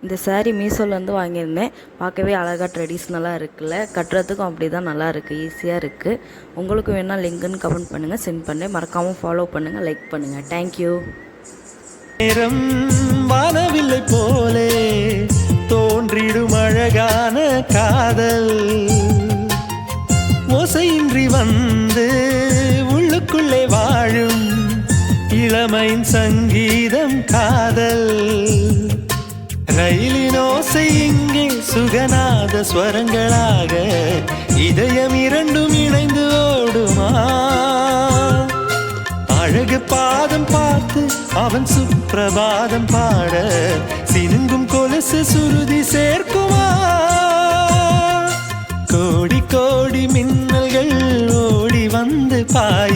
இந்த சாரீ மீஷோலேருந்து வாங்கியிருந்தேன். பார்க்கவே அழகாக ட்ரெடிஷ்னலாக இருக்குல்ல, கட்டுறதுக்கும் அப்படி தான் நல்லா இருக்குது, ஈஸியாக இருக்குது. உங்களுக்கு வேணால் லிங்க்குன்னு கமெண்ட் பண்ணுங்கள், சென்ட் பண்ணேன். மறக்காமல் ஃபாலோ பண்ணுங்கள், லைக் பண்ணுங்கள். தேங்க்யூ. நேரம் வானவில்லை போலே தோன்றிடும் அழகான காதல் ஓசையின்றி வந்து உள்ளுக்குள்ளே வாழும் இளமையின் சங்கீதம் காதல். ரயிலின் ஓசை இங்கே சுகநாத ஸ்வரங்களாக இதயம் இரண்டும் இணைந்து ஓடுமா. அழகு பாதம் பார்த்து அவன் சுப்பிரபாதம் பாட சினுங்கும் கொலுசு சுருதி சேர்க்குமா. கோடி கோடி மின்னல்கள் ஓடி வந்து பாய